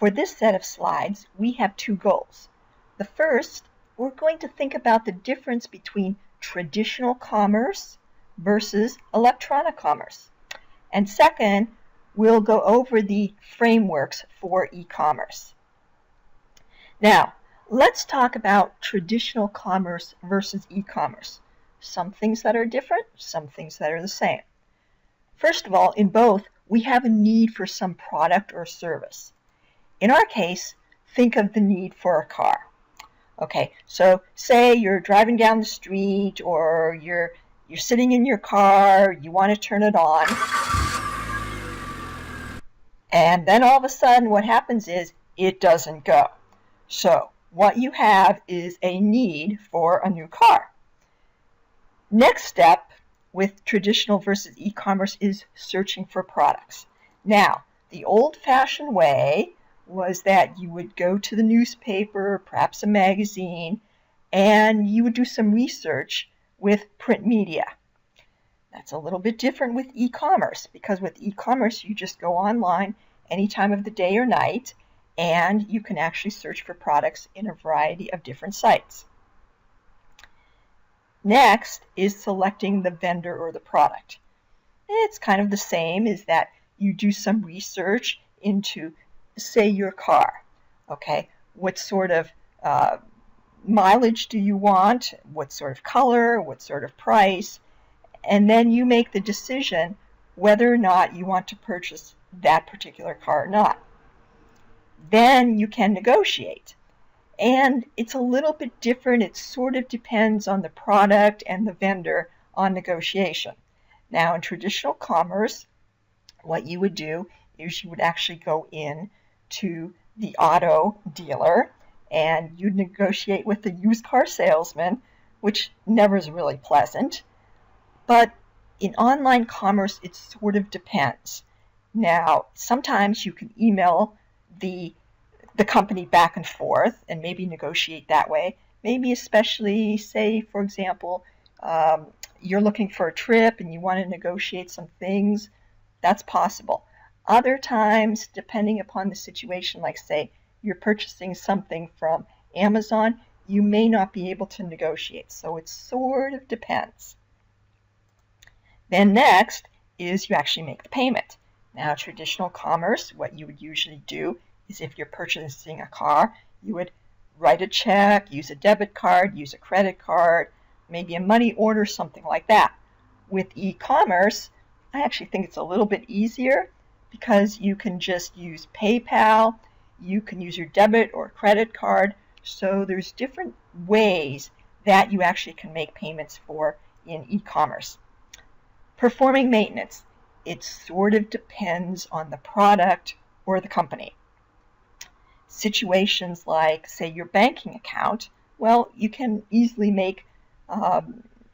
For this set of slides, we have two goals. The first, we're going to think about the difference between traditional commerce versus electronic commerce. And second, we'll go over the frameworks for e-commerce. Now, let's talk about traditional commerce versus e-commerce. Some things that are different, some things that are the same. First of all, in both, we have a need for some product or service. In our case, think of the need for a car. Okay, so say you're driving down the street or you're sitting in your car, you want to turn it on, and then all of a sudden what happens is it doesn't go. So what you have is a need for a new car. Next step with traditional versus e-commerce is searching for products. Now, the old-fashioned way was that you would go to the newspaper, perhaps a magazine, and you would do some research with print media. That's a little bit different with e-commerce, because with e-commerce you just go online any time of the day or night and you can actually search for products in a variety of different sites. Next is selecting the vendor or the product. It's kind of the same, is that you do some research into, say, your car. Okay, what sort of mileage do you want? What sort of color? What sort of price? And then you make the decision whether or not you want to purchase that particular car or not. Then you can negotiate. And it's a little bit different. It sort of depends on the product and the vendor on negotiation. Now, in traditional commerce, what you would do is you would actually go in to the auto dealer and you'd negotiate with the used car salesman, which never is really pleasant. But in online commerce, it sort of depends. Now, sometimes you can email the company back and forth and maybe negotiate that way. Maybe especially, say, for example, you're looking for a trip and you want to negotiate some things. That's possible. Other times, depending upon the situation, like say you're purchasing something from Amazon, you may not be able to negotiate. So it sort of depends. Then next is you actually make the payment. Now, traditional commerce, what you would usually do is if you're purchasing a car, you would write a check, use a debit card, use a credit card, maybe a money order, something like that. With e-commerce, I actually think it's a little bit easier because you can just use PayPal, you can use your debit or credit card, so there's different ways that you actually can make payments for in e-commerce. Performing maintenance, it sort of depends on the product or the company. Situations like, say, your banking account, well, you can easily make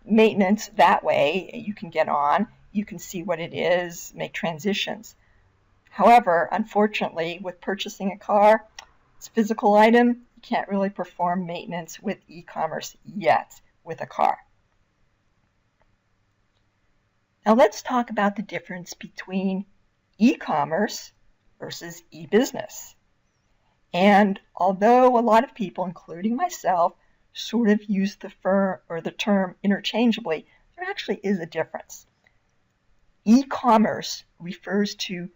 maintenance that way. You can get on, you can see what it is, make transitions. However, unfortunately, with purchasing a car, it's a physical item, you can't really perform maintenance with e-commerce yet with a car. Now let's talk about the difference between e-commerce versus e-business. And although a lot of people, including myself, sort of use the term interchangeably, there actually is a difference. E-commerce refers to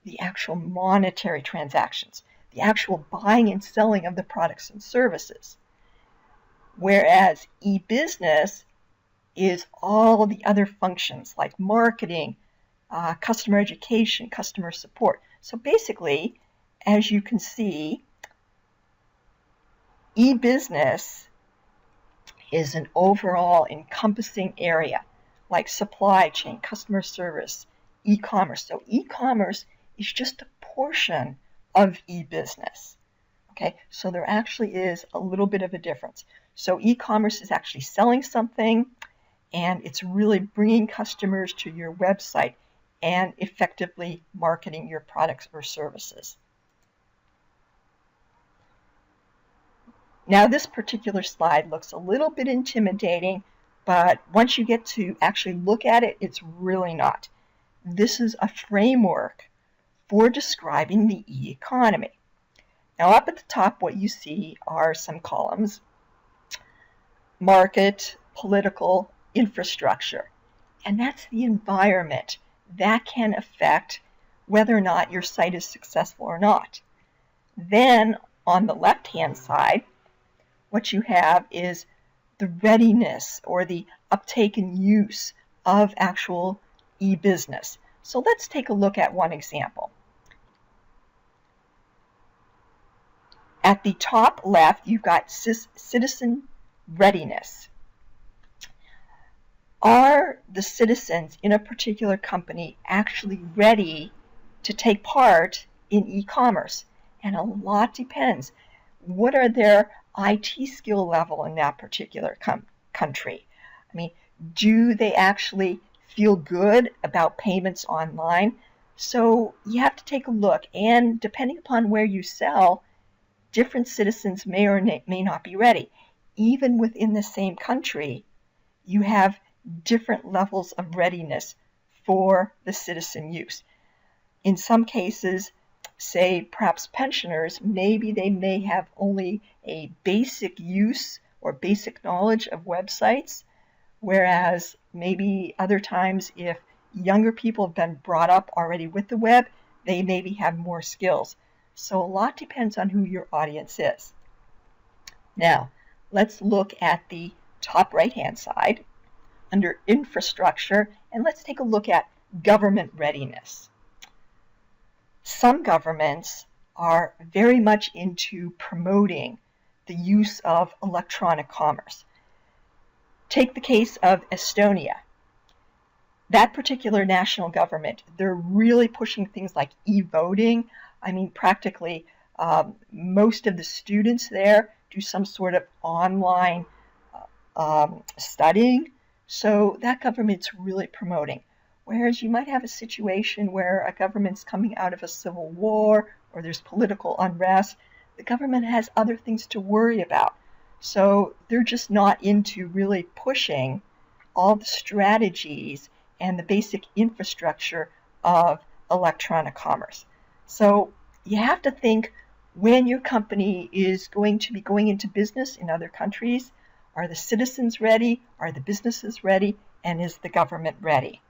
the actual monetary transactions, the actual buying and selling of the products and services, whereas e-business is all the other functions like marketing, customer education, customer support. So basically, as you can see, e-business is an overall encompassing area like supply chain, customer service, e-commerce. So e-commerce is just a portion of e-business. Okay, so there actually is a little bit of a difference. So e-commerce is actually selling something, and it's really bringing customers to your website and effectively marketing your products or services. Now, this particular slide looks a little bit intimidating, but once you get to actually look at it, it's really not. This is a framework for describing the e-economy. Now up at the top, what you see are some columns: market, political, infrastructure. And that's the environment that can affect whether or not your site is successful or not. Then on the left-hand side, what you have is the readiness or the uptake and use of actual e-business. So let's take a look at one example. At the top left, you've got citizen readiness. Are the citizens in a particular company actually ready to take part in e-commerce? And a lot depends. What are their IT skill level in that particular country? I mean, do they actually feel good about payments online? So you have to take a look, and depending upon where you sell, different citizens may or may not be ready. Even within the same country, you have different levels of readiness for the citizen use. In some cases, say perhaps pensioners, maybe they may have only a basic use or basic knowledge of websites, whereas maybe other times if younger people have been brought up already with the web, they maybe have more skills. So a lot depends on who your audience is. Now, let's look at the top right-hand side under infrastructure, and let's take a look at government readiness. Some governments are very much into promoting the use of electronic commerce. Take the case of Estonia. That particular national government, they're really pushing things like e-voting. I mean, practically most of the students there do some sort of online studying. So that government's really promoting. Whereas you might have a situation where a government's coming out of a civil war or there's political unrest. The government has other things to worry about. So they're just not into really pushing all the strategies and the basic infrastructure of electronic commerce. So you have to think, when your company is going to be going into business in other countries, are the citizens ready? Are the businesses ready? And is the government ready?